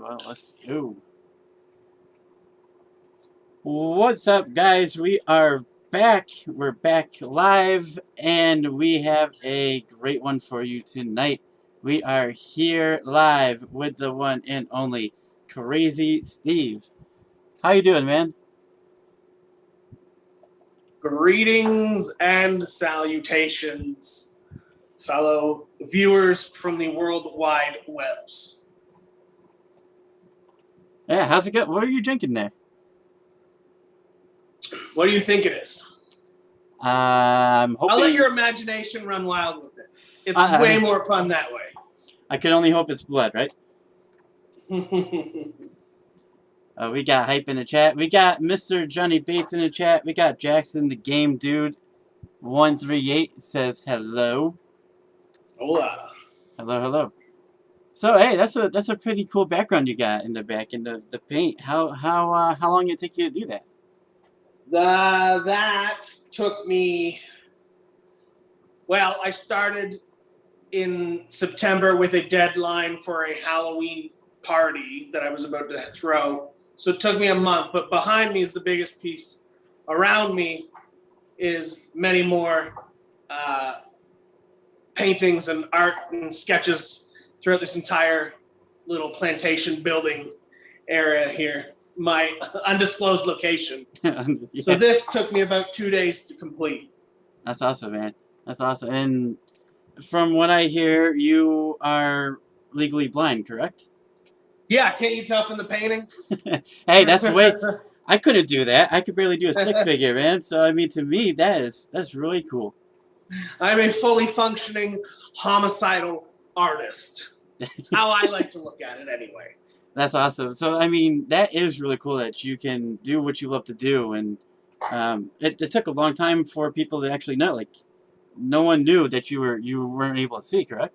well, let's go. What's up, guys? We are back. We're back live, and we have a great one for you tonight. We are here live with the one and only Crazy Steve. How you doing, man? Greetings and salutations, fellow viewers from the worldwide webs. Yeah, how's it going? What are you drinking there? What do you think it is? I'm hoping. I'll let your imagination run wild with it. It's way more fun that way. I can only hope it's blood, right? We got Hype in the chat. We got Mr. Johnny Bates in the chat. We got Jackson the Game Dude 138 says hello. Hola. Hello. So hey, that's a pretty cool background you got in the back in the paint. How long did it take you to do that? That took me. Well, I started in September with a deadline for a Halloween party that I was about to throw. So it took me a month, but behind me is the biggest piece. Around me is many more paintings and art and sketches throughout this entire little plantation building area here, my undisclosed location. Yeah. So this took me about 2 days to complete. That's awesome, man. That's awesome. And from what I hear, you are legally blind, correct? Yeah, can't you tell from the painting? Hey, that's way. I couldn't do that. I could barely do a stick figure, man. So I mean, to me, that's really cool. I'm a fully functioning homicidal artist. That's how I like to look at it, anyway. That's awesome. So I mean, that is really cool that you can do what you love to do, and it took a long time for people to actually know. Like, no one knew that you weren't able to see, correct?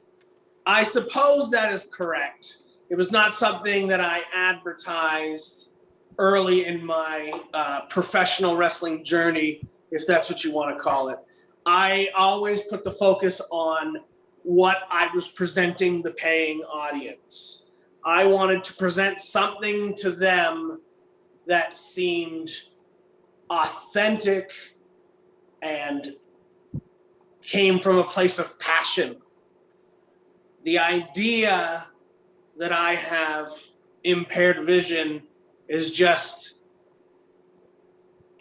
I suppose that is correct. It was not something that I advertised early in my professional wrestling journey, if that's what you want to call it. I always put the focus on what I was presenting the paying audience. I wanted to present something to them that seemed authentic and came from a place of passion. The idea that I have impaired vision is just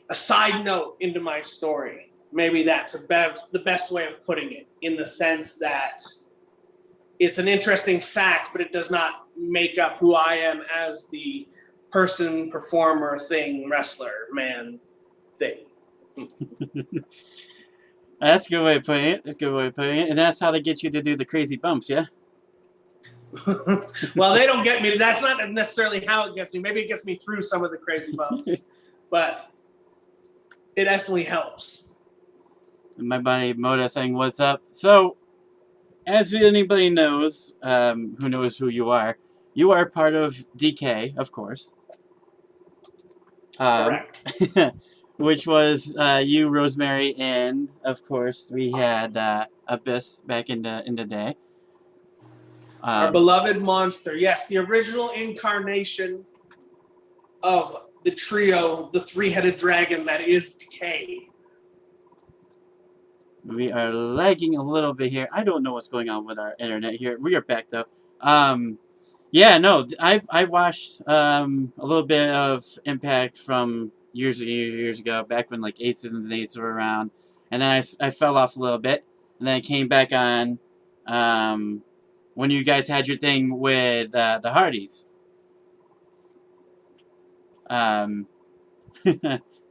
a side note into my story. Maybe that's the best way of putting it, in the sense that it's an interesting fact, but it does not make up who I am as the person, performer, thing, wrestler, man, thing. That's a good way of putting it. And that's how they get you to do the crazy bumps, yeah? Well, they don't get me. That's not necessarily how it gets me. Maybe it gets me through some of the crazy bumps, but it definitely helps. And my buddy Moda saying, "What's up?" So, as anybody knows, who knows who you are part of Decay, of course. Correct. Which was you, Rosemary, and of course we had Abyss back in the day. Our beloved monster. Yes, the original incarnation of the trio, the three-headed dragon that is Decay. We are lagging a little bit here. I don't know what's going on with our internet here. We are back though. Yeah, no, I watched a little bit of Impact from years ago, back when like Aces and Eights were around, and then I fell off a little bit, and then I came back on when you guys had your thing with the Hardys.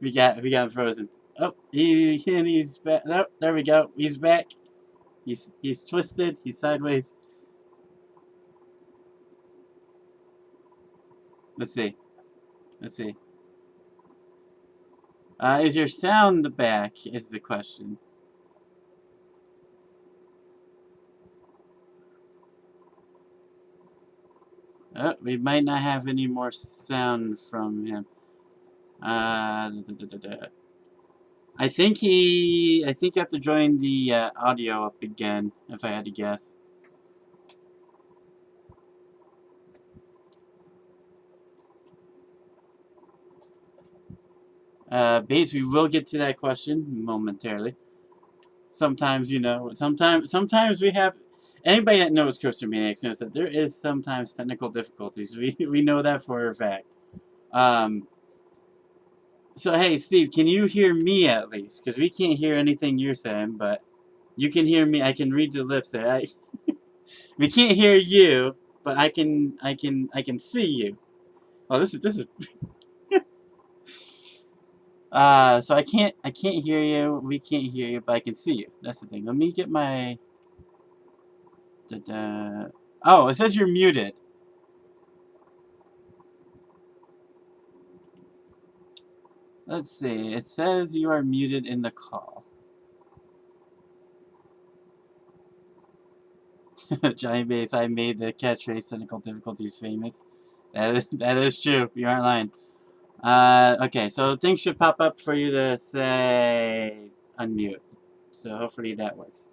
we got frozen. Oh, he's back. Oh, there we go. He's back. He's twisted. He's sideways. Let's see. Is your sound back? Is the question. Oh, we might not have any more sound from him. I think you have to join the audio up again, if I had to guess. Bates, we will get to that question momentarily. Sometimes, sometimes we have. Anybody that knows Coaster Maniacs knows that there is sometimes technical difficulties. We know that for a fact. Um, so, hey, Steve, can you hear me at least? Because we can't hear anything you're saying, but you can hear me. I can read your lips there. We can't hear you, but I can see you. Oh, this is. So I can't hear you. We can't hear you, but I can see you. That's the thing. Let me get my. Da-da. Oh, it says you're muted. Let's see. It says you are muted in the call. Johnny Bass, I made the catchphrase technical difficulties famous. That is true. You aren't lying. Okay, so things should pop up for you to say unmute. So hopefully that works.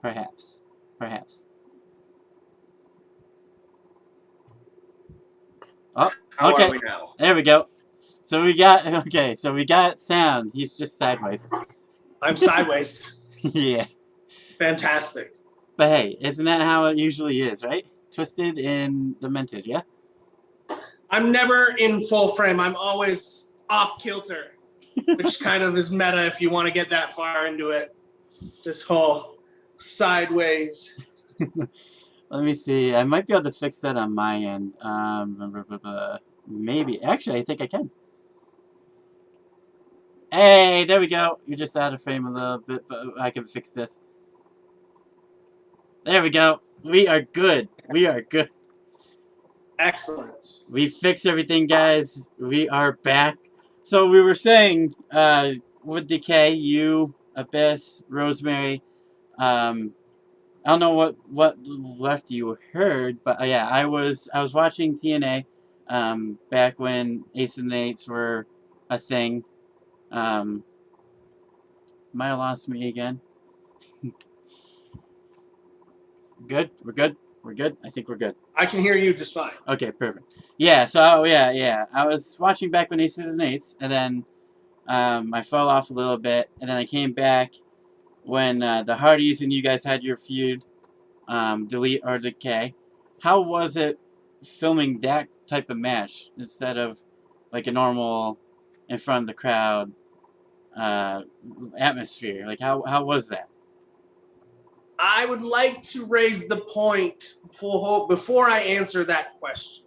Perhaps. Perhaps. Oh, How okay. are we now? There we go. So we got sound. He's just sideways. I'm sideways. Yeah. Fantastic. But hey, isn't that how it usually is, right? Twisted and demented, yeah? I'm never in full frame. I'm always off kilter, which kind of is meta if you want to get that far into it. This whole sideways. Let me see. I might be able to fix that on my end. Maybe. Actually, I think I can. Hey, there we go. You're just out of frame a little bit, but I can fix this. There we go. We are good. We are good. Excellent. We fixed everything, guys. We are back. So we were saying, with Decay, you, Abyss, Rosemary, I don't know what left you heard, but yeah, I was watching TNA, back when Ace and the Eights were a thing. Might have lost me again. Good? We're good? We're good? I think we're good. I can hear you just fine. Okay, perfect. Yeah, so, yeah. I was watching back when Aces and Eights, and then I fell off a little bit, and then I came back when the Hardys and you guys had your feud, Delete or Decay. How was it filming that type of match instead of like a normal in front of the crowd atmosphere? Like, how was that? I would like to raise the point before I answer that question.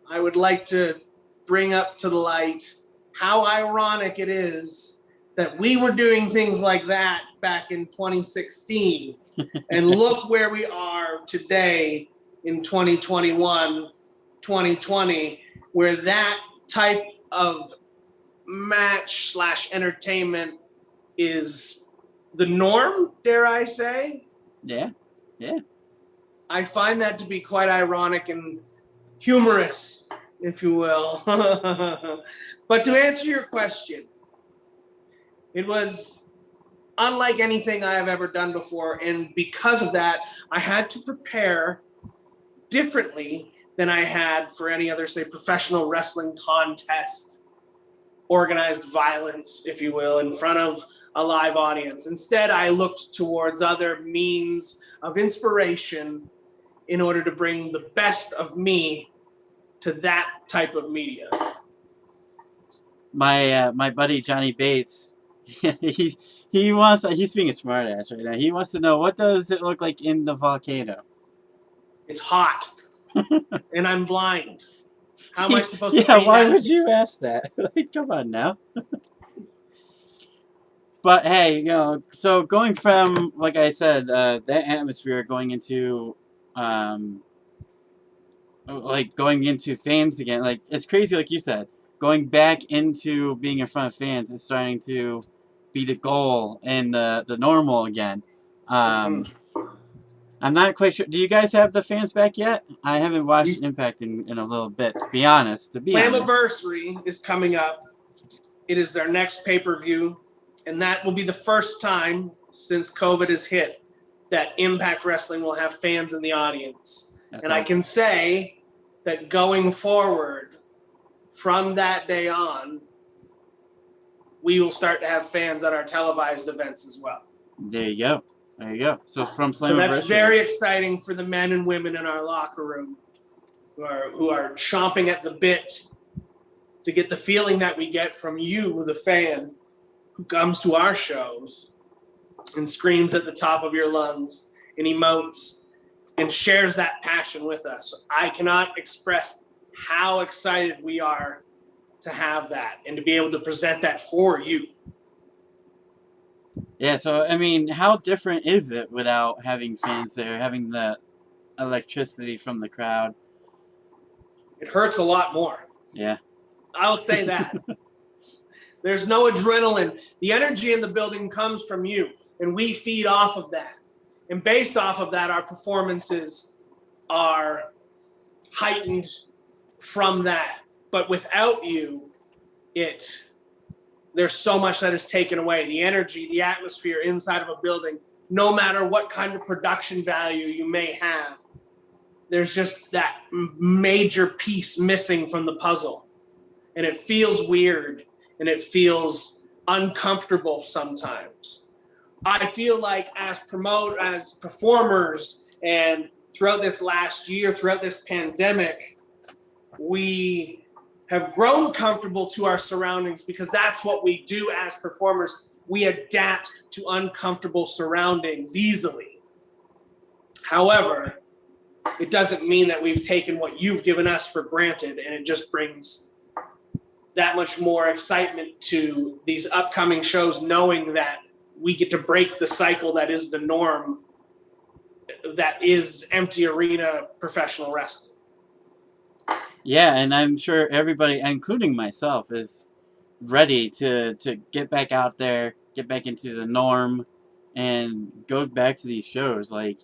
I would like to bring up to the light how ironic it is that we were doing things like that back in 2016. And look where we are today in 2021, 2020, where that type of match / entertainment is the norm, dare I say? Yeah. I find that to be quite ironic and humorous, if you will. But to answer your question, it was unlike anything I have ever done before. And because of that, I had to prepare differently than I had for any other, say, professional wrestling contest, organized violence, if you will, in front of a live audience. Instead, I looked towards other means of inspiration in order to bring the best of me to that type of media. My buddy Johnny Bates, he's being a smartass right now. He wants to know, what does it look like in the volcano? It's hot, and I'm blind. How am I supposed to? Yeah, why would you ask that? Like, come on now. But hey, so going from, like I said, that atmosphere going into, going into fans again, like, it's crazy, like you said, going back into being in front of fans is starting to be the goal and the normal again. I'm not quite sure. Do you guys have the fans back yet? I haven't watched Impact in a little bit, to be honest. Slammiversary is coming up. It is their next pay-per-view, and that will be the first time since COVID has hit that Impact Wrestling will have fans in the audience. That's and I awesome. can say that going forward, from that day on, we will start to have fans at our televised events as well. There you go. There you go. So from So that's Slammiversary. very exciting for the men and women in our locker room who are chomping at the bit to get the feeling that we get from you, the fan, who comes to our shows and screams at the top of your lungs and emotes and shares that passion with us. I cannot express how excited we are to have that and to be able to present that for you. Yeah, so I mean, how different is it without having fans there, having the electricity from the crowd? It hurts a lot more. Yeah. I'll say that. There's no adrenaline. The energy in the building comes from you, and we feed off of that. And based off of that, our performances are heightened from that. But without you, there's so much that is taken away. The energy, the atmosphere inside of a building, no matter what kind of production value you may have, there's just that major piece missing from the puzzle. And it feels weird and it feels uncomfortable sometimes. I feel like as performers, and throughout this last year, throughout this pandemic, we have grown comfortable to our surroundings because that's what we do as performers. We adapt to uncomfortable surroundings easily. However, it doesn't mean that we've taken what you've given us for granted, and it just brings that much more excitement to these upcoming shows, knowing that we get to break the cycle that is the norm, that is empty arena professional wrestling. Yeah, and I'm sure everybody, including myself, is ready to get back out there, get back into the norm, and go back to these shows. Like,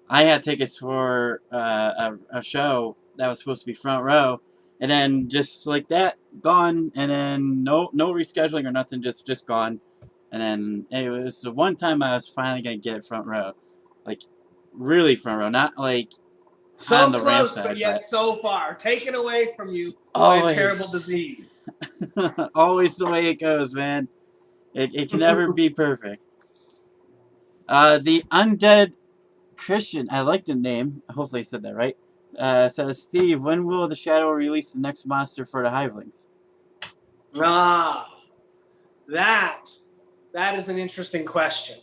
I had tickets for a show that was supposed to be front row, and then just like that, gone, and then no rescheduling or nothing, just gone. And then it was the one time I was finally gonna get front row, like really front row, not like So on the ramp close, side, but yet so far, taken away from you by always, a terrible disease. always the way it goes, man. It can never be perfect. The Undead Christian, I like the name. Hopefully I said that right. Says, Steve, when will the Shadow release the next monster for the Hivelings? That is an interesting question.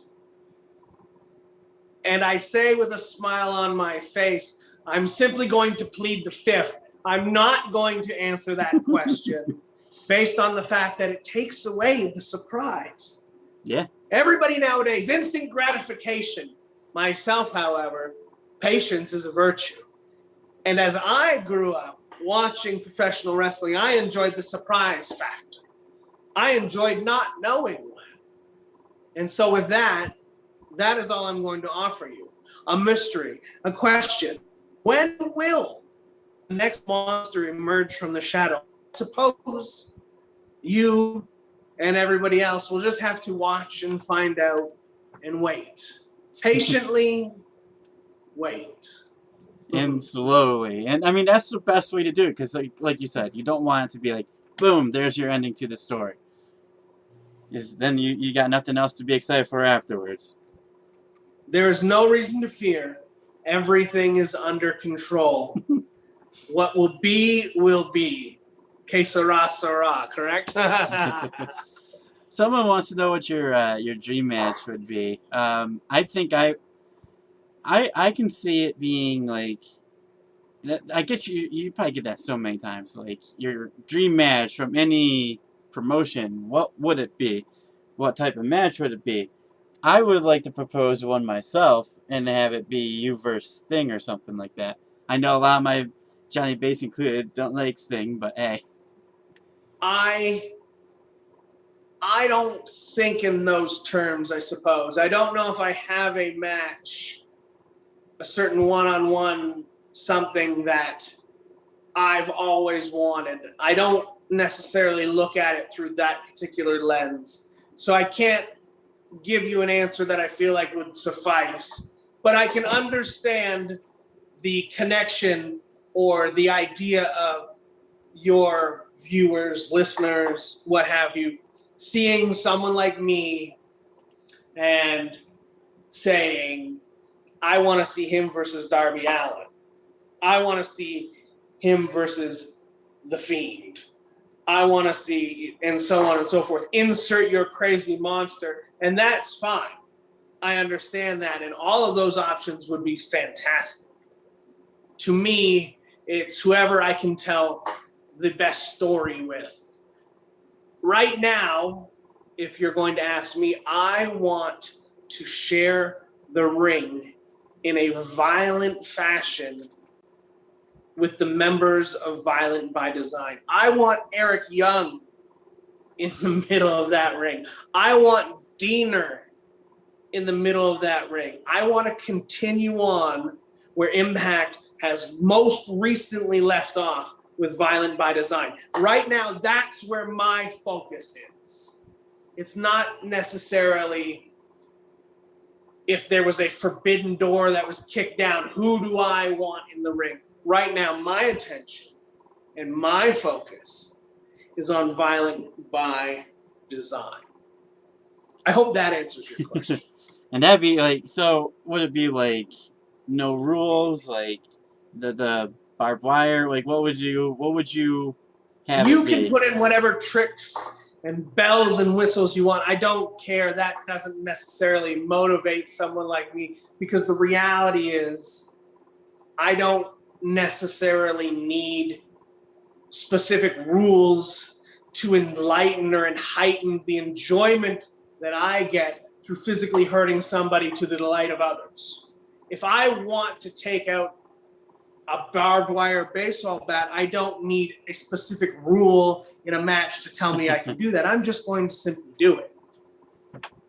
And I say with a smile on my face, I'm simply going to plead the fifth. I'm not going to answer that question based on the fact that it takes away the surprise. Yeah. Everybody nowadays, instant gratification. Myself, however, patience is a virtue. And as I grew up watching professional wrestling, I enjoyed the surprise factor. I enjoyed not knowing when. And so with that is all I'm going to offer you. A mystery, a question. When will the next monster emerge from the shadow? Suppose you and everybody else will just have to watch and find out and wait. Patiently wait. And slowly. And I mean, that's the best way to do it, because like you said, you don't want it to be like, boom, there's your ending to the story. Is then you got nothing else to be excited for afterwards. There is no reason to fear. Everything is under control. What will be, will be. Que sera, sera, correct? Someone wants to know what your dream match would be. I think I can see it being like, I get you probably get that so many times, like your dream match from any promotion. What would it be? What type of match would it be? I would like to propose one myself and have it be you versus Sting or something like that. I know a lot of my Johnny Bass included don't like Sting, but hey. I don't think in those terms, I suppose. I don't know if I have a match, a certain one-on-one, something that I've always wanted. I don't necessarily look at it through that particular lens. So I can't give you an answer that I feel like would suffice, but I can understand the connection or the idea of your viewers, listeners, what have you, seeing someone like me and saying, I want to see him versus Darby Allin. I want to see him versus The Fiend. I want to see, and so on and so forth. Insert your crazy monster, and that's fine. I understand that, and all of those options would be fantastic. To me, it's whoever I can tell the best story with. Right now, if you're going to ask me, I want to share the ring in a violent fashion with the members of Violent by Design. I want Eric Young in the middle of that ring. I want Diener in the middle of that ring. I want to continue on where Impact has most recently left off with Violent by Design. Right now, that's where my focus is. It's not necessarily if there was a forbidden door that was kicked down, who do I want in the ring? Right now, my attention and my focus is on Violent by Design. I hope that answers your question. And that'd be like, so would it be like no rules, like the barbed wire? Like what would you have You it can be? put in whatever tricks and bells and whistles you want. I don't care. That doesn't necessarily motivate someone like me, because the reality is I don't necessarily need specific rules to enlighten or heighten the enjoyment that I get through physically hurting somebody to the delight of others. If I want to take out a barbed wire baseball bat, I don't need a specific rule in a match to tell me I can do that. I'm just going to simply do it.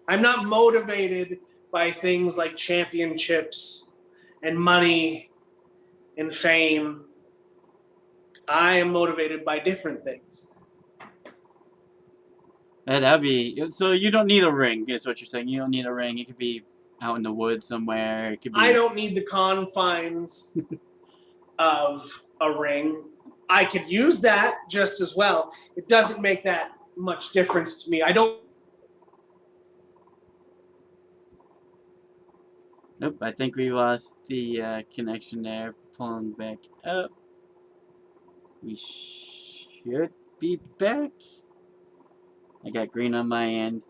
I'm not motivated by things like championships and money and fame. I am motivated by different things. That'd be, so you don't need a ring, is what you're saying. You don't need a ring. It could be out in the woods somewhere. It could be. I don't need the confines of a ring. I could use that just as well. It doesn't make that much difference to me. I don't. Nope, I think we lost the connection there. Pulling back up. We should be back. I got green on my end.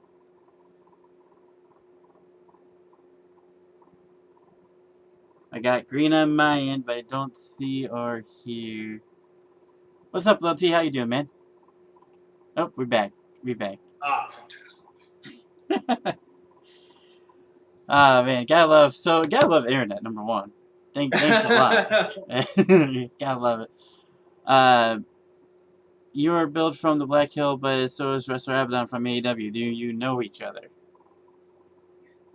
I got green on my end, but I don't see or hear. What's up, Lil T? How you doing, man? Oh, we're back. We're back. Ah, fantastic. Ah, man, gotta love internet, number one. Thanks a lot. Gotta love it. You are billed from the Black Hill, but so is Wrestler Abaddon from AEW. Do you know each other?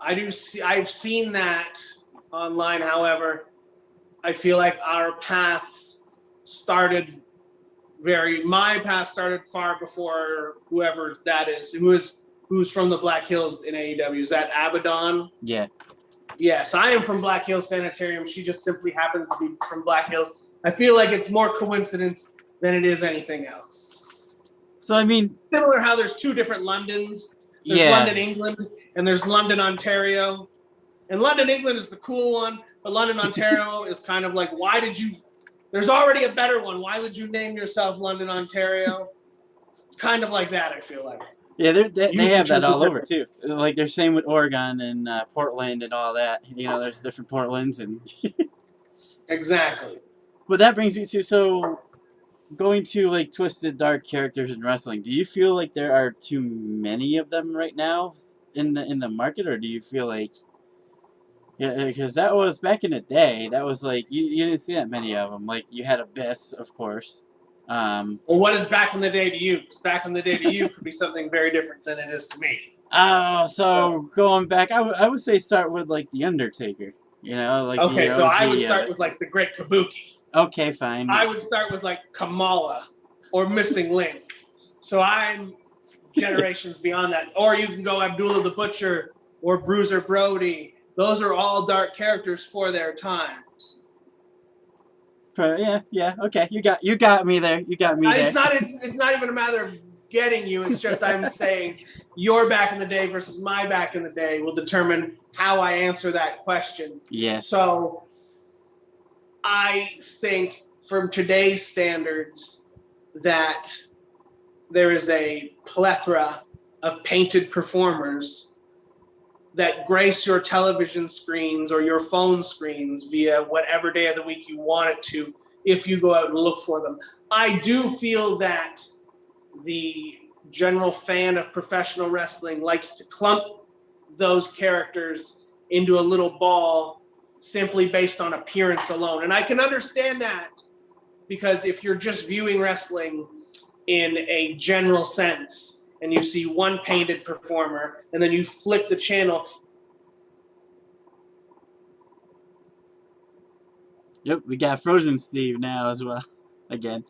I do see. I've seen that online. However, I feel like our paths started my path started far before whoever that is. Who's from the Black Hills in AEW? Is that Abaddon? Yeah. Yes, I am from Black Hills Sanitarium. She just simply happens to be from Black Hills. I feel like it's more coincidence than it is anything else. So, I mean, Similar how there's two different Londons. There's yeah. London, England, and there's London, Ontario. And London, England is the cool one, but London, Ontario is kind of like, there's already a better one. Why would you name yourself London, Ontario? It's kind of like that, I feel like. Yeah, they have that all over, too. Like, they're same with Oregon and Portland and all that. You know, there's different Portlands. And Exactly. But that brings me to, so, going to, like, twisted, dark characters in wrestling, do you feel like there are too many of them right now in the market, or do you feel like... Yeah, because that was, back in the day, that was like, you didn't see that many of them. Like, you had Abyss, of course. Well, what is back in the day to you? Because back in the day to you could be something very different than it is to me. So going back, I would say start with, like, The Undertaker. You know, like okay, the so I OG would start with, like, the Great Kabuki. Okay, fine. I would start with, like, Kamala or Missing Link. So I'm generations beyond that. Or you can go Abdullah the Butcher or Bruiser Brody. Those are all dark characters for their times. Yeah, okay. You got me there. You got me there. It's not even a matter of getting you. It's just I'm saying your back in the day versus my back in the day will determine how I answer that question. Yeah. So I think from today's standards that there is a plethora of painted performers that grace your television screens or your phone screens via whatever day of the week you want it to, if you go out and look for them. I do feel that the general fan of professional wrestling likes to clump those characters into a little ball simply based on appearance alone. And I can understand that, because if you're just viewing wrestling in a general sense and you see one painted performer and then you flip the channel. Yep, we got Frozen Steve now as well. Again.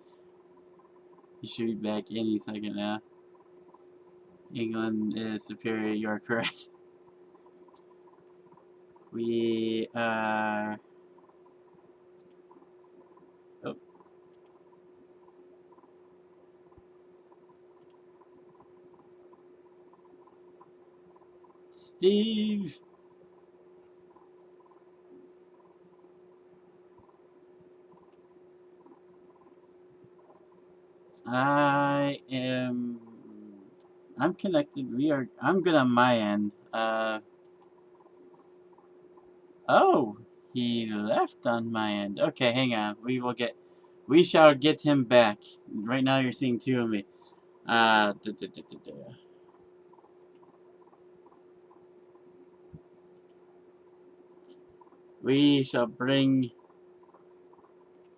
He should be back any second now. England is superior, you're correct. We are... Oh. Steve! I'm connected. I'm good on my end. Oh, he left on my end. Okay, hang on. We shall get him back. Right now you're seeing two of me. We shall bring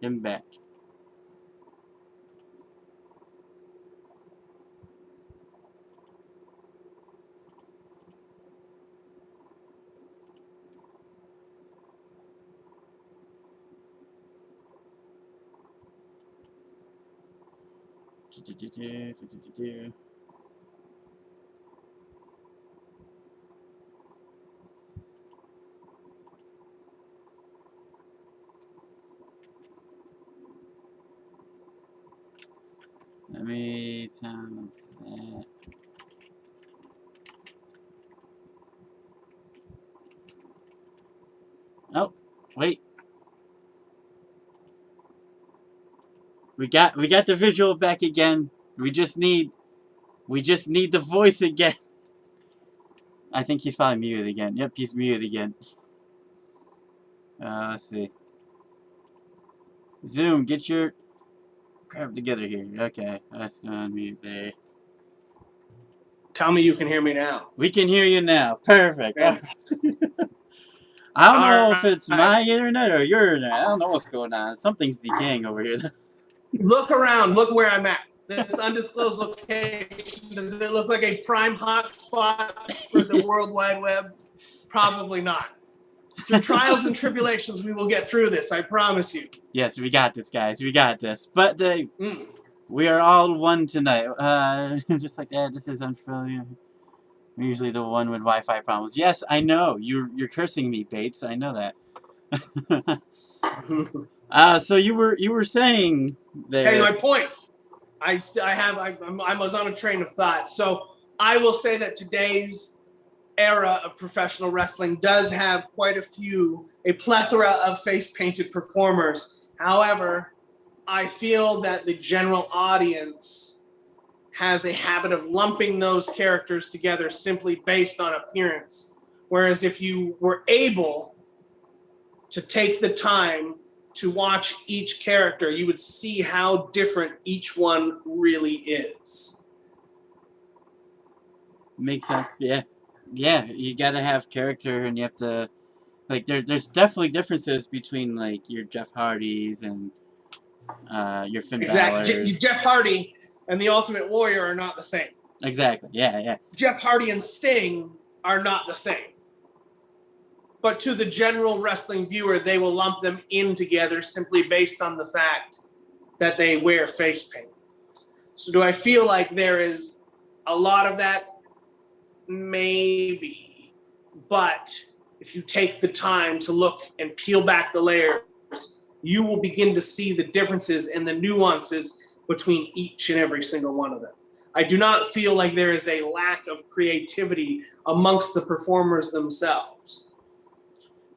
him back. Let me tell that. Oh, wait. We got the visual back again. We just need the voice again. I think he's probably muted again. Yep, he's muted again. Let's see. Zoom, get your crap together here. Okay, let's unmute there. Tell me you can hear me now. We can hear you now. Perfect. Yeah. I don't know if it's my internet or your internet. I don't know what's going on. Something's decaying over here. Look around. Look where I'm at. This undisclosed location, does it look like a prime hotspot for the World Wide Web? Probably not. Through trials and tribulations, we will get through this. I promise you. Yes, we got this, guys. We got this. But we are all one tonight. Just like that. This is unfamiliar. I'm usually the one with Wi-Fi problems. Yes, I know. You're cursing me, Bates. I know that. So you were saying there. Hey, my point. I was on a train of thought. So I will say that today's era of professional wrestling does have quite a plethora of face-painted performers. However, I feel that the general audience has a habit of lumping those characters together simply based on appearance. Whereas if you were able to take the time to watch each character, you would see how different each one really is. Makes sense, yeah. Yeah, you gotta have character, and you have to, like, there's definitely differences between, like, your Jeff Hardys and your Finn Balor's. Exactly. Jeff Hardy and the Ultimate Warrior are not the same. Exactly, yeah. Jeff Hardy and Sting are not the same. But to the general wrestling viewer, they will lump them in together simply based on the fact that they wear face paint. So do I feel like there is a lot of that, maybe. But if you take the time to look and peel back the layers, you will begin to see the differences and the nuances between each and every single one of them. I do not feel like there is a lack of creativity amongst the performers themselves.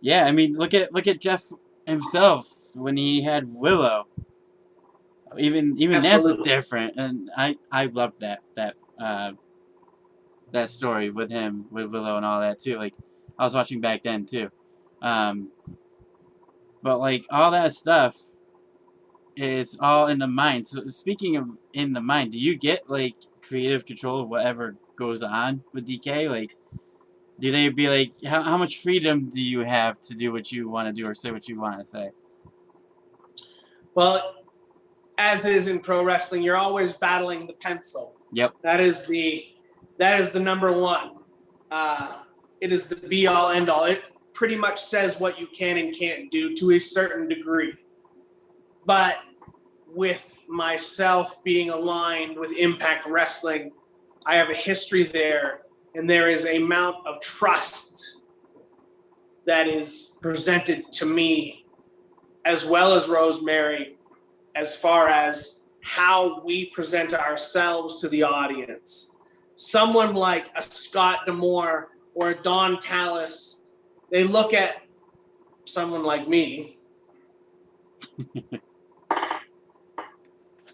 Yeah, I mean, look at Jeff himself when he had Willow. Even that's Absolutely. different, and I loved that story with him, with Willow and all that too. Like, I was watching back then too. Um, but like all that stuff is all in the mind. So speaking of in the mind, do you get like creative control of whatever goes on with DK? Like, do they be like, how much freedom do you have to do what you want to do or say what you want to say? Well, as is in pro wrestling, you're always battling the pencil. Yep. That is the number one. It is the be all end all. It pretty much says what you can and can't do to a certain degree. But with myself being aligned with Impact Wrestling, I have a history there, and there is an amount of trust that is presented to me, as well as Rosemary, as far as how we present ourselves to the audience. Someone like a Scott D'Amore or a Don Callis, they look at someone like me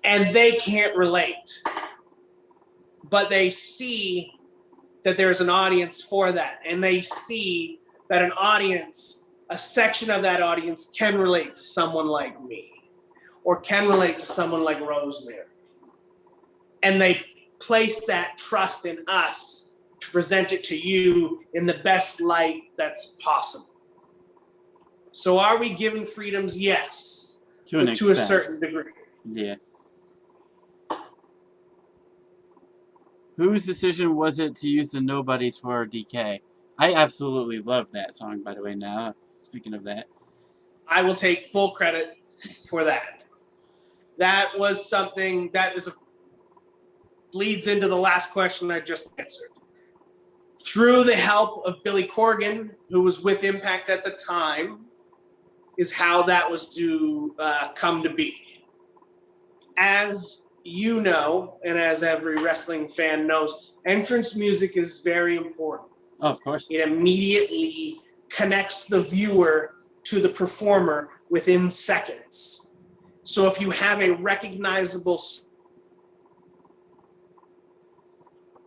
and they can't relate, but they see that there's an audience for that, and they see that an audience, a section of that audience, can relate to someone like me or can relate to someone like Rosemary. And they place that trust in us to present it to you in the best light that's possible. So are we given freedoms? Yes. To an extent. To a certain degree. Yeah. Whose decision was it to use the Nobodies for DK? I absolutely love that song, by the way, now, speaking of that. I will take full credit for that. That was something that leads into the last question I just answered. Through the help of Billy Corgan, who was with Impact at the time, is how that was to come to be. As you know, and as every wrestling fan knows, entrance music is very important. Oh, of course. It immediately connects the viewer to the performer within seconds. So if you have a recognizable...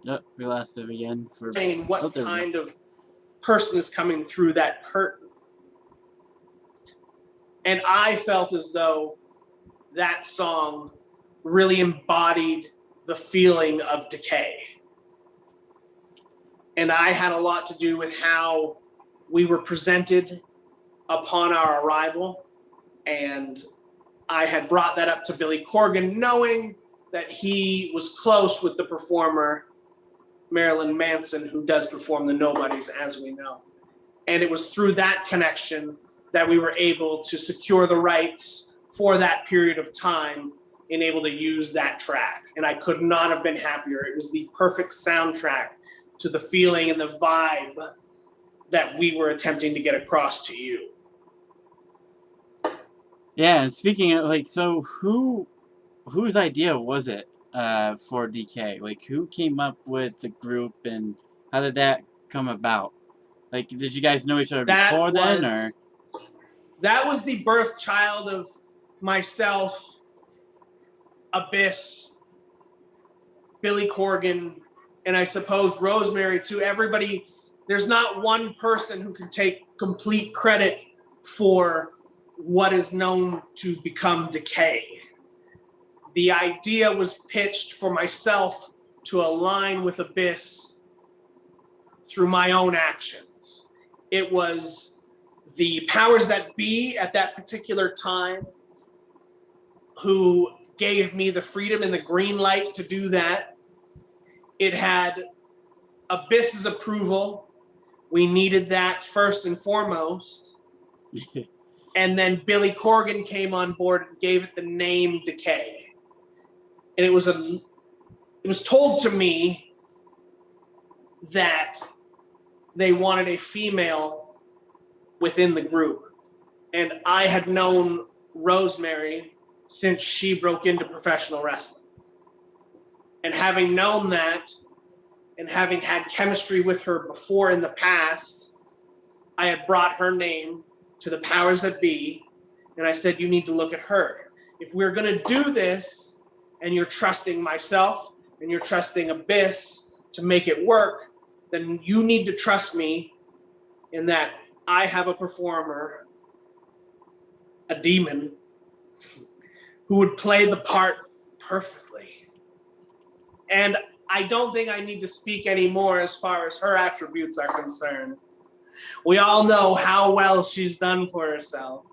Oh, we lost him again. Saying what kind of person is coming through that curtain. And I felt as though that song really embodied the feeling of decay. And I had a lot to do with how we were presented upon our arrival. And I had brought that up to Billy Corgan, knowing that he was close with the performer, Marilyn Manson, who does perform the Nobodies, as we know. And it was through that connection that we were able to secure the rights for that period of time and able to use that track. And I could not have been happier. It was the perfect soundtrack to the feeling and the vibe that we were attempting to get across to you. Yeah, and speaking of, like, so whose idea was it for DK? Like, who came up with the group, and how did that come about? Like, did you guys know each other before then, or? That was the birth child of myself, Abyss, Billy Corgan, and I suppose Rosemary too. Everybody, there's not one person who can take complete credit for what is known to become decay. The idea was pitched for myself to align with Abyss through my own actions. It was the powers that be at that particular time who gave me the freedom and the green light to do that. It had Abyss's approval. We needed that first and foremost. And then Billy Corgan came on board and gave it the name Decay. And it was told to me that they wanted a female within the group. And I had known Rosemary since she broke into professional wrestling. And having known that, and having had chemistry with her before in the past, I had brought her name to the powers that be, and I said, you need to look at her. If we're going to do this, and you're trusting myself, and you're trusting Abyss to make it work, then you need to trust me in that I have a performer, a demon, who would play the part perfectly. And I don't think I need to speak anymore as far as her attributes are concerned. We all know how well she's done for herself.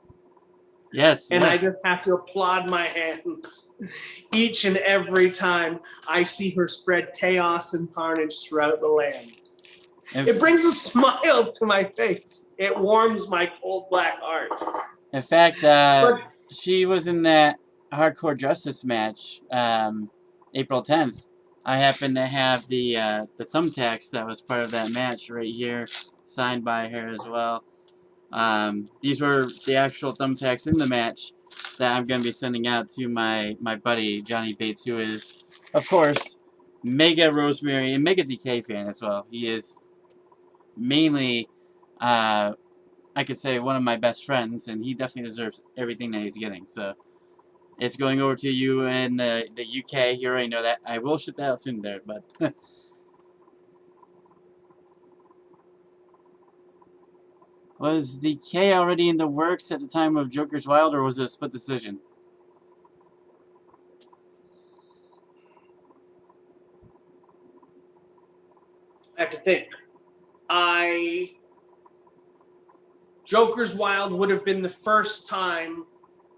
Yes, and yes. I just have to applaud my hands each and every time I see her spread chaos and carnage throughout the land. It brings a smile to my face. It warms my cold black heart. In fact, she was in that Hardcore Justice match, April 10th. I happen to have the thumbtacks that was part of that match right here, signed by her as well. These were the actual thumbtacks in the match that I'm going to be sending out to my buddy, Johnny Bates, who is, of course, mega Rosemary and mega Decay fan as well. He is mainly, I could say, one of my best friends, and he definitely deserves everything that he's getting. So it's going over to you in the UK. You already know that. I will ship that out soon there, but... Was Decay already in the works at the time of Joker's Wild, or was it a split decision? I have to think. Joker's Wild would have been the first time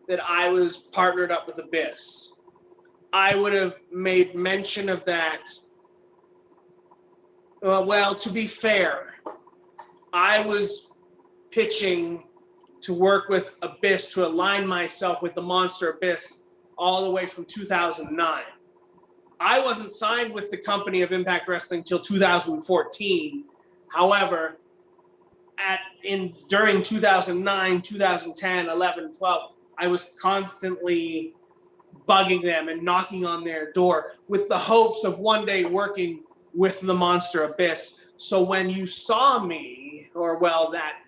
that I was partnered up with Abyss. I would have made mention of that. Well, to be fair, I was pitching to work with Abyss to align myself with the Monster Abyss all the way from 2009. I wasn't signed with the company of Impact Wrestling till 2014. However, during 2009, 2010, 11, 12, I was constantly bugging them and knocking on their door with the hopes of one day working with the Monster Abyss. So when you saw me, or well, that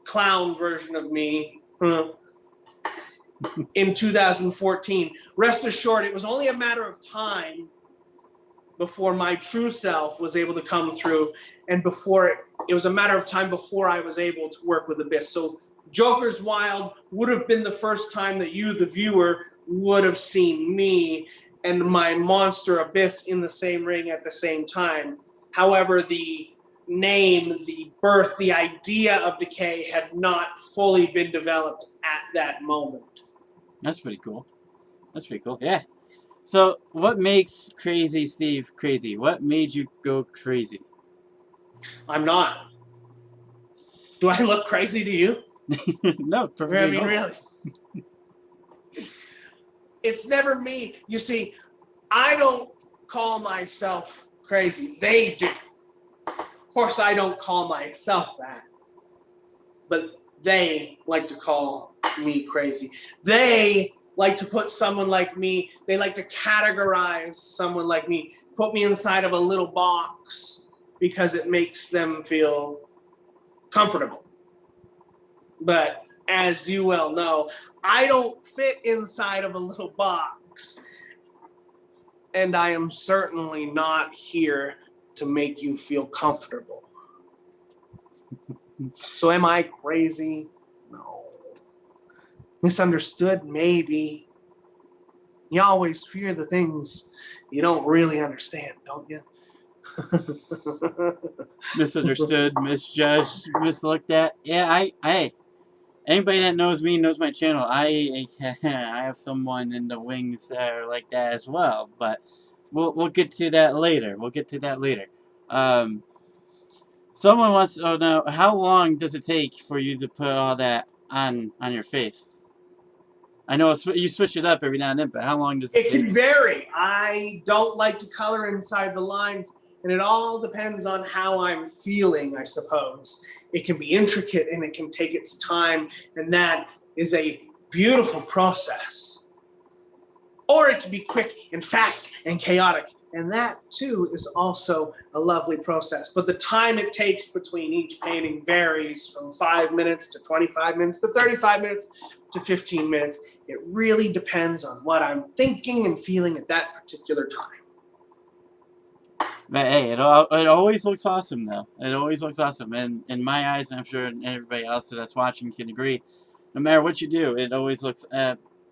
clown version of me in 2014, rest assured, it was only a matter of time before my true self was able to come through, and it was a matter of time before I was able to work with Abyss. So Joker's Wild would have been the first time that you, the viewer, would have seen me and my Monster Abyss in the same ring at the same time. However, the name, the birth, the idea of Decay had not fully been developed at that moment. That's pretty cool. That's pretty cool. Yeah. So, what makes Crazy Steve crazy? What made you go crazy? I'm not. Do I look crazy to you? No, perfectly. I mean, really. It's never me. You see, I don't call myself crazy. They do. Of course, I don't call myself that. But they like to call me crazy. They like to put someone like me, they like to categorize someone like me, put me inside of a little box because it makes them feel comfortable. But as you well know, I don't fit inside of a little box. And I am certainly not here to make you feel comfortable. So am I crazy? No. Misunderstood? Maybe. You always fear the things you don't really understand, don't you? Misunderstood, misjudged, mislooked at. Yeah, anybody that knows me knows my channel. I have someone in the wings that are like that as well, but we'll get to that later. Someone wants to know, how long does it take for you to put all that on your face? I know you switch it up every now and then, but how long does it take? It can vary. I don't like to color inside the lines. And it all depends on how I'm feeling, I suppose. It can be intricate and it can take its time, and that is a beautiful process. Or it can be quick and fast and chaotic, and that too is also a lovely process. But the time it takes between each painting varies from 5 minutes to 25 minutes to 35 minutes to 15 minutes. It really depends on what I'm thinking and feeling at that particular time. But hey, it always looks awesome though. It always looks awesome, and in my eyes, and I'm sure everybody else that's watching can agree. No matter what you do, it always looks.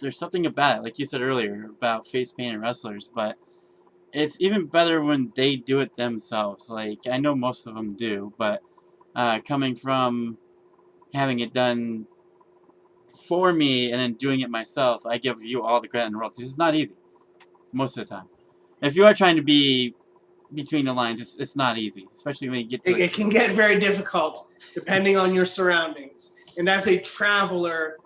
There's something about it, like you said earlier, about face painted wrestlers, but it's even better when they do it themselves. Like I know most of them do, but coming from having it done for me and then doing it myself, I give you all the credit in the world because it's not easy most of the time. If you are trying to be between the lines, it's not easy, especially when you get to. It can get very difficult depending on your surroundings. And as a traveler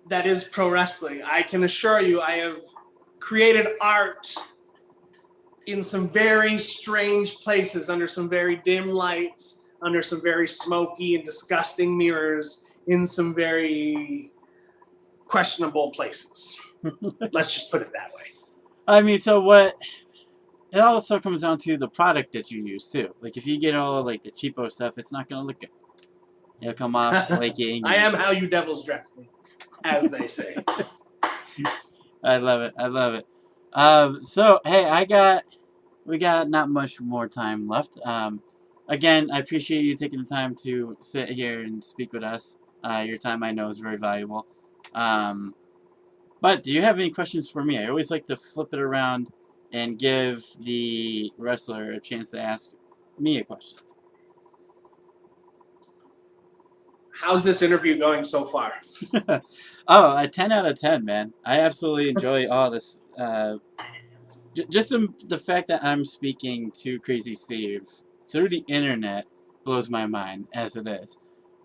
that is pro wrestling, I can assure you I have created art in some very strange places, under some very dim lights, under some very smoky and disgusting mirrors, in some very questionable places. Let's just put it that way. I mean, so what? It also comes down to the product that you use too. Like if you get all like the cheapo stuff, it's not gonna look good. It'll come off flaky. I am how you devils dress me, as they say. I love it. I love it. So hey, we got not much more time left. Again, I appreciate you taking the time to sit here and speak with us. Your time I know is very valuable. But do you have any questions for me? I always like to flip it around and give the wrestler a chance to ask me a question. How's this interview going so far? Oh, a 10 out of 10, man. I absolutely enjoy all this. Just the fact that I'm speaking to Crazy Steve through the internet blows my mind, as it is.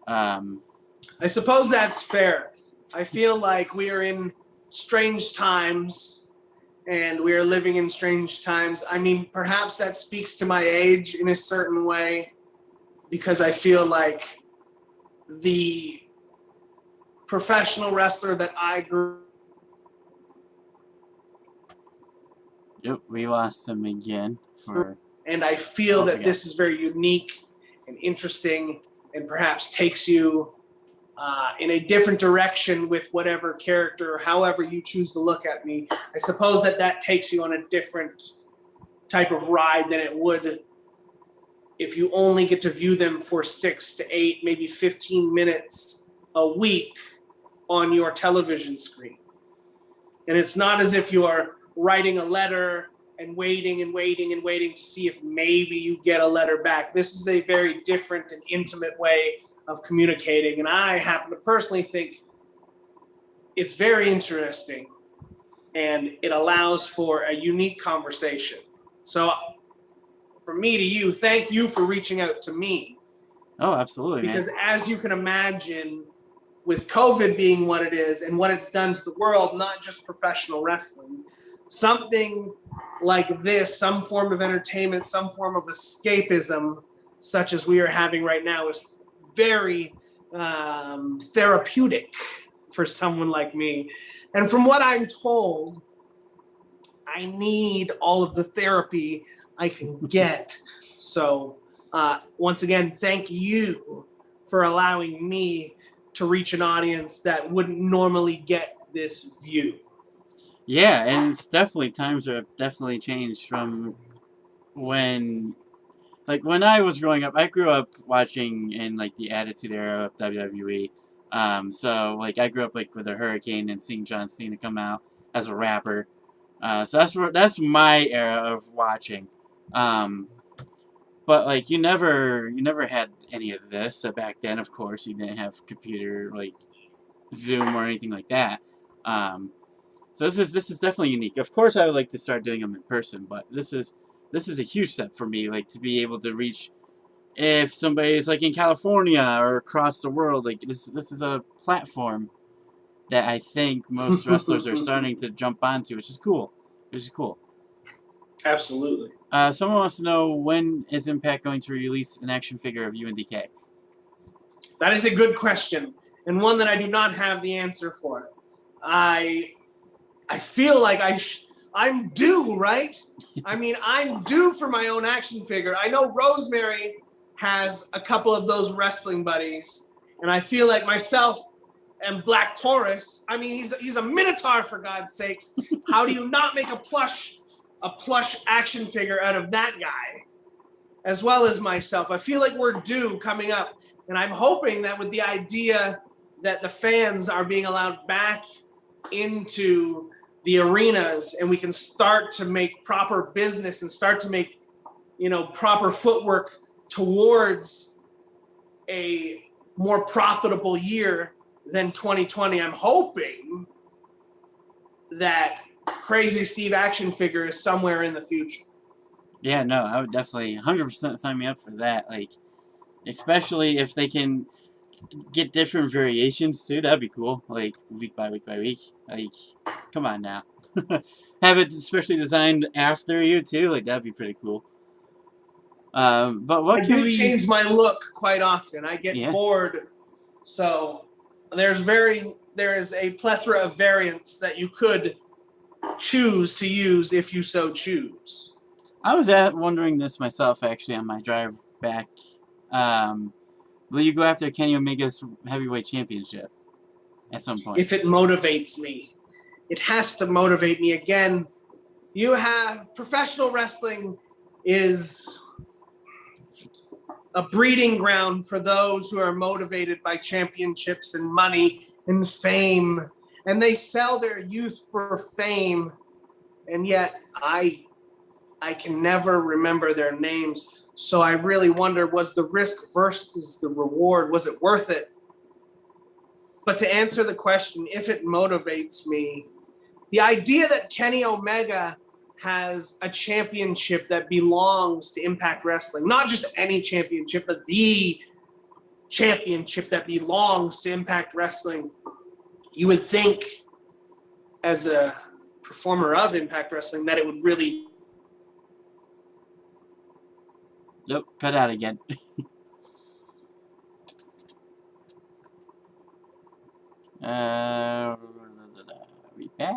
I suppose that's fair. I feel like we are in strange times, and we are living in strange times. I mean, perhaps that speaks to my age in a certain way, because I feel like the professional wrestler that I grew. Yep, we lost him again. And I feel that this is very unique and interesting, and perhaps takes you in a different direction with whatever character, however you choose to look at me. I suppose that takes you on a different type of ride than it would if you only get to view them for 6 to 8, maybe 15 minutes a week on your television screen. And it's not as if you are writing a letter and waiting and waiting and waiting to see if maybe you get a letter back. This is a very different and intimate way of communicating. And I happen to personally think it's very interesting, and it allows for a unique conversation. So from me to you, thank you for reaching out to me. Oh, absolutely, because man. As you can imagine, with COVID being what it is and what it's done to the world, not just professional wrestling, something like this, some form of entertainment, some form of escapism, such as we are having right now, is very therapeutic for someone like me. And from what I'm told, I need all of the therapy I can get. So once again, thank you for allowing me to reach an audience that wouldn't normally get this view. Yeah, and it's definitely, times have definitely changed from when, like when I was growing up. I grew up watching in like the Attitude Era of WWE. So like I grew up like with a Hurricane and seeing John Cena come out as a rapper. So that's my era of watching. But like you never had any of this back then. Of course, you didn't have computer like Zoom or anything like that. So this is definitely unique. Of course, I would like to start doing them in person, but this is a huge step for me. Like to be able to reach, if somebody's like in California or across the world, like this is a platform that I think most wrestlers are starting to jump onto, which is cool. Which is cool. Absolutely. Someone wants to know, when is Impact going to release an action figure of you and DK? That is a good question, and one that I do not have the answer for. I feel like I'm due, right? I mean, I'm due for my own action figure. I know Rosemary has a couple of those wrestling buddies, and I feel like myself and Black Taurus. I mean, he's a Minotaur, for God's sakes. How do you not make a plush action figure out of that guy, as well as myself? I feel like we're due coming up, and I'm hoping that with the idea that the fans are being allowed back into the arenas and we can start to make proper business and start to make, proper footwork towards a more profitable year than 2020. I'm hoping that Crazy Steve action figure is somewhere in the future. Yeah, no, I would definitely 100% sign me up for that. Like, especially if they can get different variations too. That'd be cool. Like, week by week by week. Like, come on now. Have it especially designed after you too. Like, that'd be pretty cool. But what I can do we change my look quite often. I get Yeah. bored, so there is a plethora of variants that you could choose to use if you so choose. I was wondering this myself actually on my drive back. Will you go after Kenny Omega's heavyweight championship at some point? If it motivates me, it has to motivate me. Again, you have professional wrestling is a breeding ground for those who are motivated by championships and money and fame, and they sell their youth for fame, and yet I can never remember their names. So I really wonder, was the risk versus the reward, was it worth it? But to answer the question, if it motivates me, the idea that Kenny Omega has a championship that belongs to Impact Wrestling, not just any championship, but the championship that belongs to Impact Wrestling, you would think as a performer of Impact Wrestling that it would really... Nope, cut out again. We back?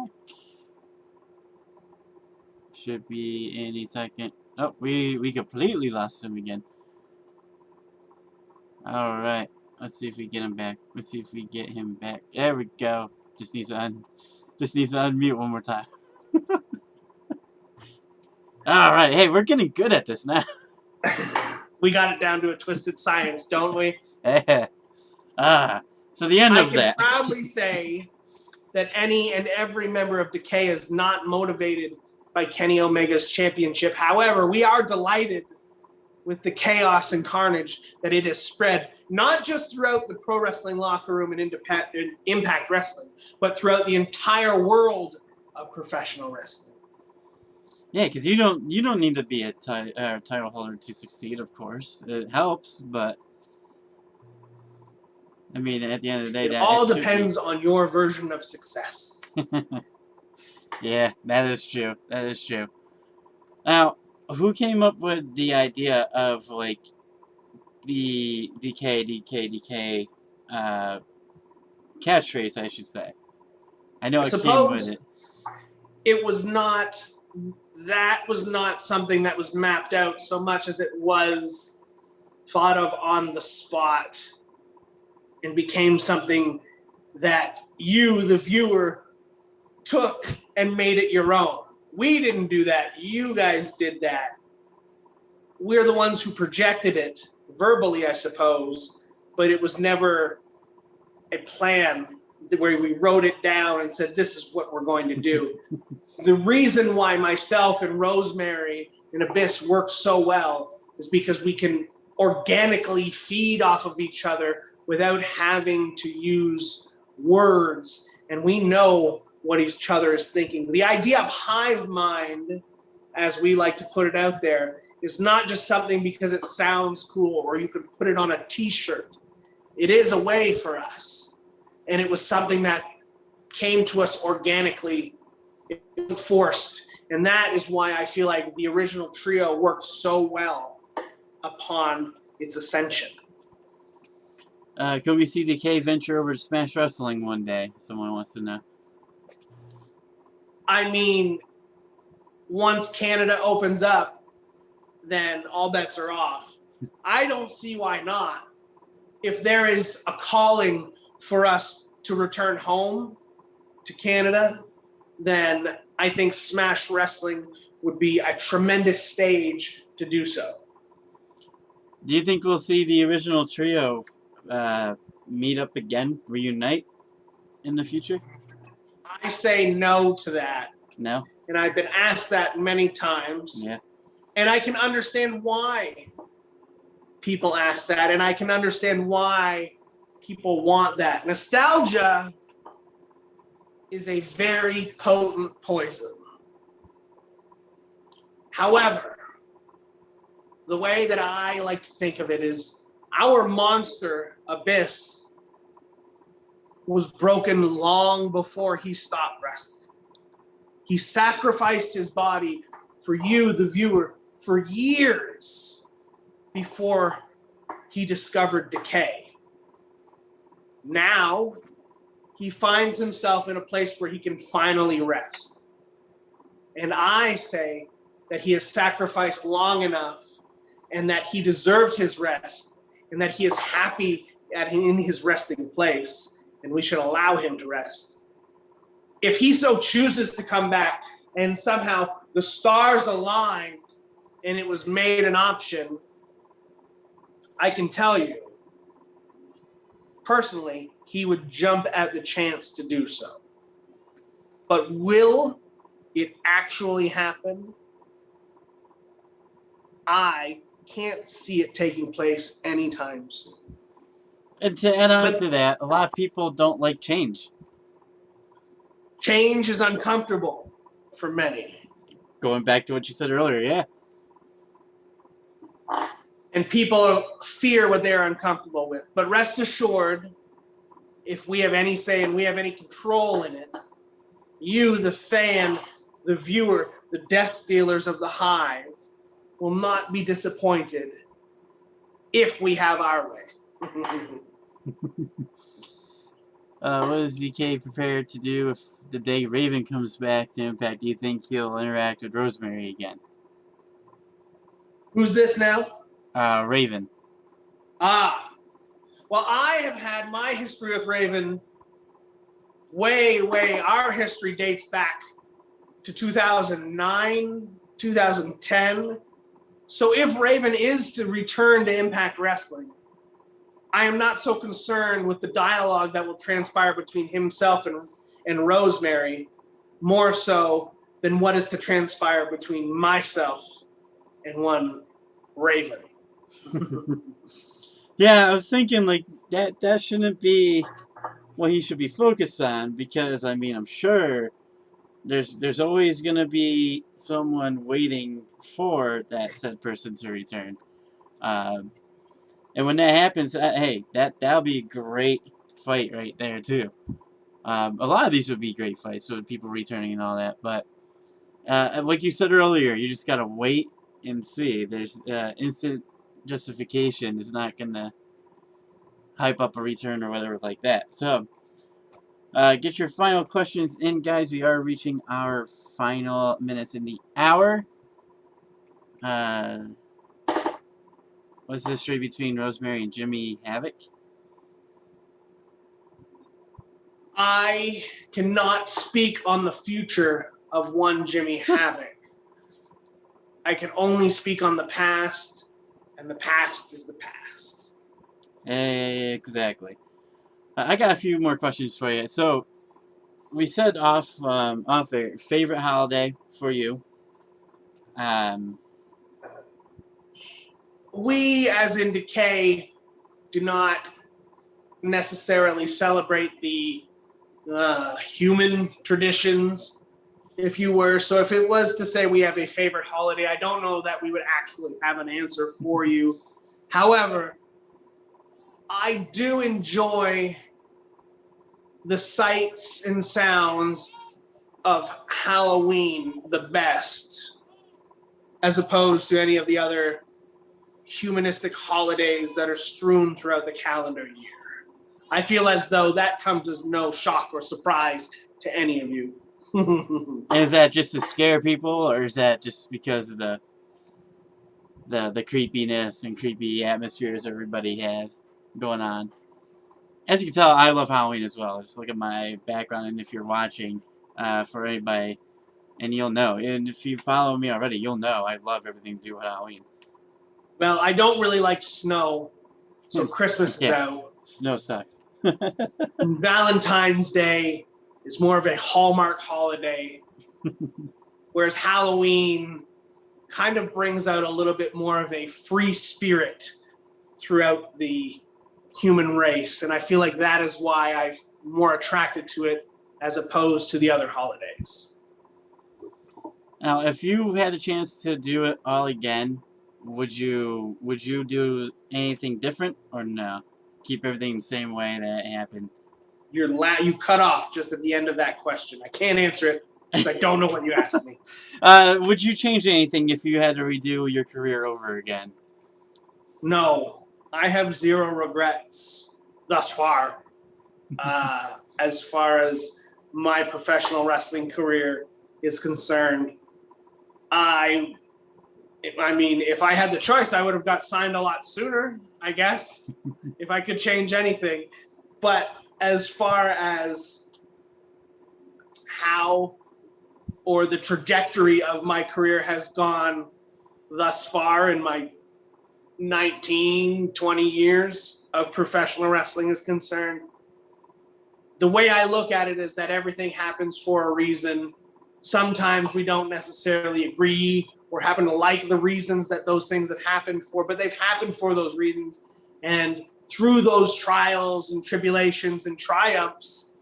Should be any second. Oh, we completely lost him again. Alright. Let's see if we get him back. Let's see if we get him back. There we go. Just needs to unmute one more time. Alright, hey, we're getting good at this now. We got it down to a twisted science, don't we? So the end of that. I can proudly say that any and every member of Decay is not motivated by Kenny Omega's championship. However, we are delighted with the chaos and carnage that it has spread, not just throughout the pro wrestling locker room and Impact Wrestling, but throughout the entire world of professional wrestling. Yeah, because you don't need to be a title holder to succeed. Of course, it helps, but I mean, at the end of the day, it all depends on your version of success. Yeah, that is true. That is true. Now, who came up with the idea of like the DK catchphrase? I should say. I know it came with it. It was not. That was not something that was mapped out so much as it was thought of on the spot and became something that you, the viewer, took and made it your own. We didn't do that. You guys did that. We're the ones who projected it verbally, I suppose, but it was never a plan where we wrote it down and said, this is what we're going to do. The reason why myself and Rosemary and Abyss work so well is because we can organically feed off of each other without having to use words, and we know what each other is thinking. The idea of hive mind, as we like to put it out there, is not just something because it sounds cool or you could put it on a t-shirt. It is a way for us. And it was something that came to us organically. It wasn't forced. And that is why I feel like the original trio worked so well upon its ascension. Could we see Decay venture over to Smash Wrestling one day? Someone wants to know. I mean, once Canada opens up, then all bets are off. I don't see why not. If there is a calling for us to return home to Canada, then I think Smash Wrestling would be a tremendous stage to do so. Do you think we'll see the original trio meet up again, reunite in the future? I say no to that. No? And I've been asked that many times. Yeah. And I can understand why people ask that. And I can understand why people want that. Nostalgia is a very potent poison. However, the way that I like to think of it is our monster, Abyss, was broken long before he stopped wrestling. He sacrificed his body for you, the viewer, for years before he discovered decay. Now, he finds himself in a place where he can finally rest. And I say that he has sacrificed long enough and that he deserves his rest and that he is happy in his resting place, and we should allow him to rest. If he so chooses to come back and somehow the stars aligned and it was made an option, I can tell you, personally, he would jump at the chance to do so. But will it actually happen? I can't see it taking place anytime soon. And to add on to that, a lot of people don't like change. Change is uncomfortable for many. Going back to what you said earlier, yeah. And people fear what they're uncomfortable with. But rest assured, if we have any say and we have any control in it, you, the fan, the viewer, the death dealers of the hive, will not be disappointed if we have our way. What is DK prepared to do if the day Raven comes back to Impact? Do you think he'll interact with Rosemary again? Who's this now? Raven. Well, I have had my history with Raven way, our history dates back to 2009, 2010. So if Raven is to return to Impact Wrestling, I am not so concerned with the dialogue that will transpire between himself and Rosemary, more so than what is to transpire between myself and one Raven. Yeah, I was thinking like that shouldn't be what he should be focused on, because I mean I'm sure there's always gonna be someone waiting for that said person to return. And when that happens, hey, that'll be a great fight right there too. A lot of these would be great fights with people returning and all that, but like you said earlier, you just gotta wait and see. There's instant justification is not gonna hype up a return or whatever like that. So get your final questions in, guys. We are reaching our final minutes in the hour. What's the history between Rosemary and Jimmy Havoc? I cannot speak on the future of one Jimmy Havoc. I can only speak on the past, and the past is the past. Exactly. I got a few more questions for you. So, we said off air, favorite holiday for you. We, as in Decay, do not necessarily celebrate the human traditions, if you were. So if it was to say we have a favorite holiday, I don't know that we would actually have an answer for you. However, I do enjoy the sights and sounds of Halloween the best as opposed to any of the other humanistic holidays that are strewn throughout the calendar year? I feel as though that comes as no shock or surprise to any of you. Is that just to scare people, or is that just because of the creepiness and creepy atmospheres everybody has going on? As you can tell, I love Halloween as well. Just look at my background, and if you're watching, for anybody, and you'll know. And if you follow me already, you'll know I love everything to do with Halloween. Well, I don't really like snow, so Christmas is Yeah. out. Snow sucks. Valentine's Day is more of a Hallmark holiday, whereas Halloween kind of brings out a little bit more of a free spirit throughout the human race. And I feel like that is why I'm more attracted to it as opposed to the other holidays. Now, if you had a chance to do it all again, would you do anything different, or no? Keep everything the same way that it happened? You cut off just at the end of that question. I can't answer it because I don't know what you asked me. Would you change anything if you had to redo your career over again? No, I have zero regrets thus far. As far as my professional wrestling career is concerned, I mean, if I had the choice, I would have got signed a lot sooner, I guess, if I could change anything. But as far as how or the trajectory of my career has gone thus far in my 19, 20 years of professional wrestling is concerned, the way I look at it is that everything happens for a reason. Sometimes we don't necessarily agree or happen to like the reasons that those things have happened for, but they've happened for those reasons. And through those trials and tribulations and triumphs,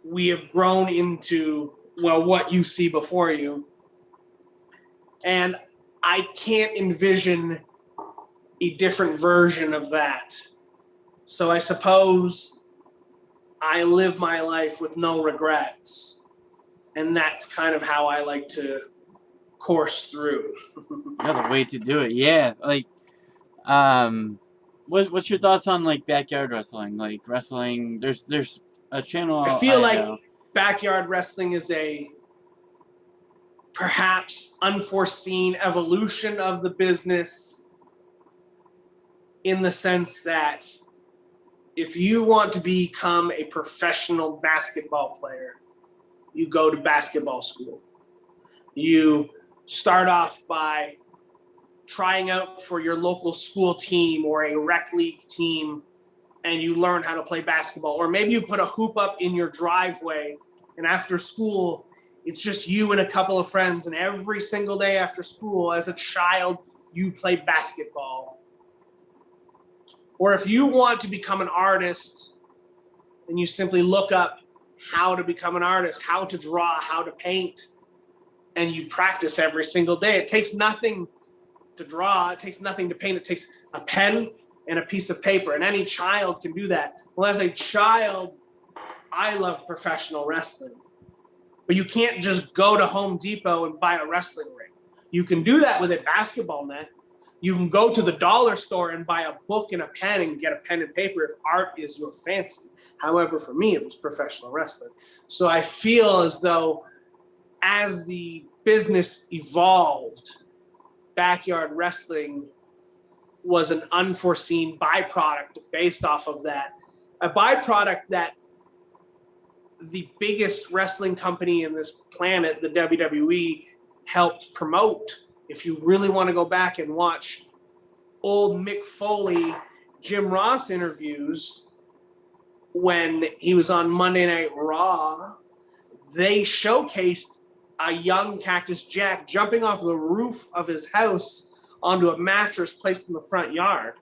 we have grown into, well, what you see before you. And I can't envision a different version of that. So I suppose I live my life with no regrets. And that's kind of how I like to course through. That's a way to do it. Yeah, like, what's your thoughts on like backyard wrestling? Like wrestling, there's a channel I feel like know. backyard wrestling is a perhaps unforeseen evolution of the business, in the sense that if you want to become a professional basketball player, you go to basketball school. You start off by trying out for your local school team or a rec league team, and you learn how to play basketball. Or maybe you put a hoop up in your driveway, and after school, it's just you and a couple of friends, and every single day after school, as a child, you play basketball. Or if you want to become an artist, then you simply look up how to become an artist, how to draw, how to paint, and you practice every single day. It takes nothing to draw, it takes nothing to paint, it takes a pen and a piece of paper, and any child can do that. Well, as a child, I love professional wrestling, but you can't just go to Home Depot and buy a wrestling ring. You can do that with a basketball net. You can go to the dollar store and buy a book and a pen and get a pen and paper if art is your fancy. However, for me, it was professional wrestling. So I feel as though as the business evolved, backyard wrestling was an unforeseen byproduct based off of that. A byproduct that the biggest wrestling company in this planet, the WWE, helped promote. If you really want to go back and watch old Mick Foley, Jim Ross interviews when he was on Monday Night Raw, they showcased a young Cactus Jack jumping off the roof of his house onto a mattress placed in the front yard.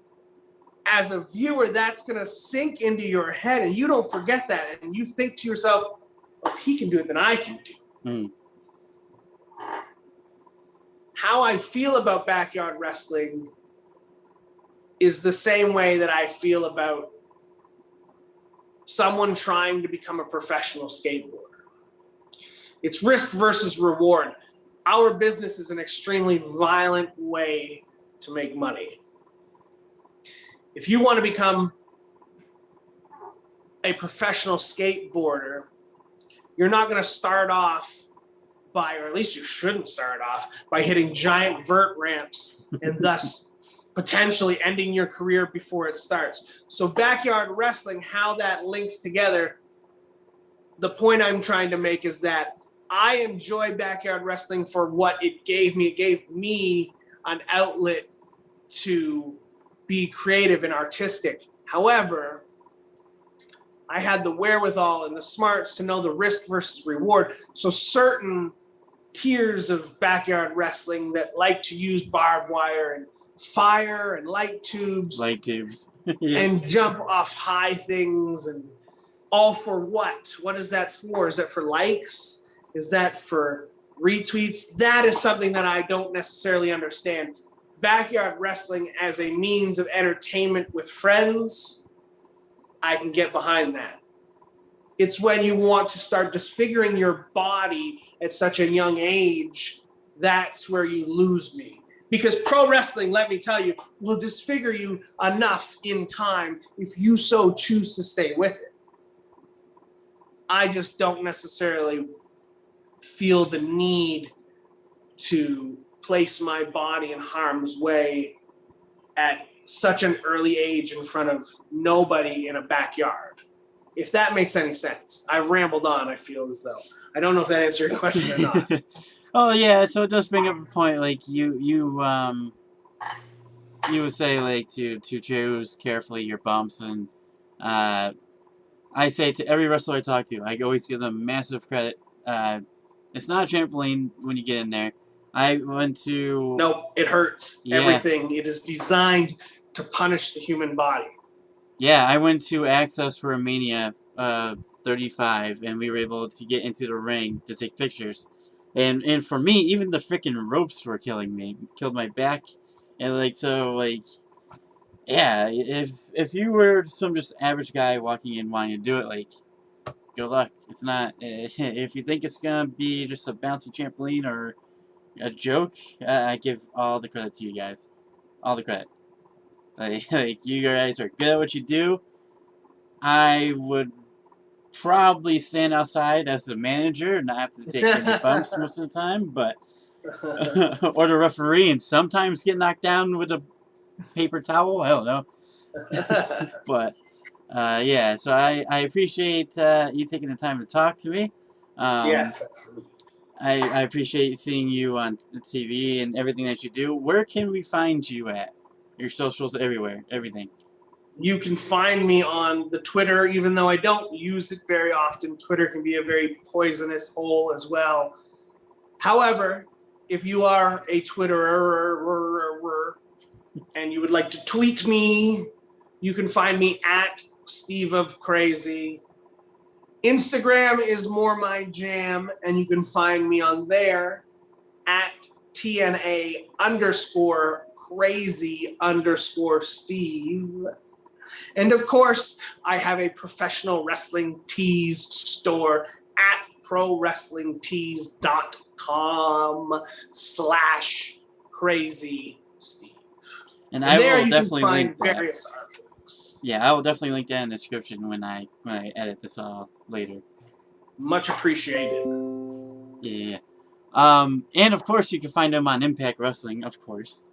As a viewer, that's going to sink into your head, and you don't forget that. And you think to yourself, well, if he can do it, then I can do it. How I feel about backyard wrestling is the same way that I feel about someone trying to become a professional skateboarder. It's risk versus reward. Our business is an extremely violent way to make money. If you want to become a professional skateboarder, you're not going to start off by, or at least you shouldn't start off, by hitting giant vert ramps and thus potentially ending your career before it starts. So backyard wrestling, how that links together, the point I'm trying to make is that I enjoy backyard wrestling for what it gave me. It gave me an outlet to be creative and artistic. However, I had the wherewithal and the smarts to know the risk versus reward. So certain tiers of backyard wrestling that like to use barbed wire and fire and light tubes Yeah. and jump off high things, and all for what? What is that for? Is that for likes? Is that for retweets? That is something that I don't necessarily understand. Backyard wrestling as a means of entertainment with friends, I can get behind that. It's when you want to start disfiguring your body at such a young age, that's where you lose me. Because pro wrestling, let me tell you, will disfigure you enough in time if you so choose to stay with it. I just don't necessarily feel the need to place my body in harm's way at such an early age in front of nobody in a backyard. If that makes any sense. I've rambled on, I feel as though. I don't know if that answered your question or not. Oh yeah, so it does bring up a point. Like you would say like to choose carefully your bumps, and I say to every wrestler I talk to, I always give them massive credit. It's not a trampoline when you get in there. I went to... No, it hurts. Yeah. Everything. It is designed to punish the human body. Yeah, I went to Access for a Mania 35, and we were able to get into the ring to take pictures. And for me, even the freaking ropes were killing me. Killed my back. And like, so like, yeah, if you were some just average guy walking in wanting to do it, like, good luck. It's not, if you think it's gonna be just a bouncy trampoline or a joke, I give all the credit to you guys. All the credit. Like, you guys are good at what you do. I would probably stand outside as the manager and not have to take any bumps most of the time, but or the referee, and sometimes get knocked down with a paper towel. I don't know. But yeah, so I appreciate you taking the time to talk to me. Yes. I appreciate seeing you on TV and everything that you do. Where can we find you at? Your socials everywhere, everything. You can find me on the Twitter, even though I don't use it very often. Twitter can be a very poisonous hole as well. However, if you are a Twitterer and you would like to tweet me, you can find me at Steve of Crazy. Instagram is more my jam, and you can find me on there at TNA_crazy_Steve. And of course, I have a professional wrestling tees store at prowrestlingtees.com/crazysteve. And I there will you definitely can find link that. various articles. Yeah, I will definitely link that in the description when I edit this all later. Much appreciated. Yeah. And of course you can find him on Impact Wrestling, of course.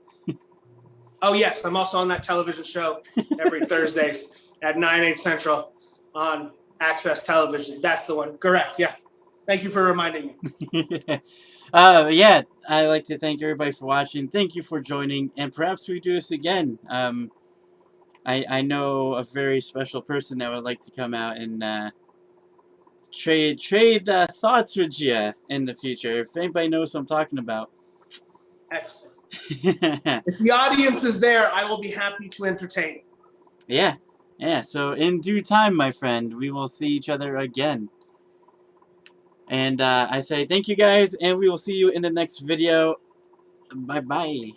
Oh yes, I'm also on that television show every Thursdays at 9/8 Central on Access Television. That's the one. Correct. Yeah. Thank you for reminding me. Yeah, I'd like to thank everybody for watching. Thank you for joining, and perhaps we do this again. I know a very special person that would like to come out and trade thoughts with you in the future. If anybody knows what I'm talking about. Excellent. If the audience is there, I will be happy to entertain. Yeah. So in due time, my friend, we will see each other again. And I say thank you guys, and we will see you in the next video. Bye-bye.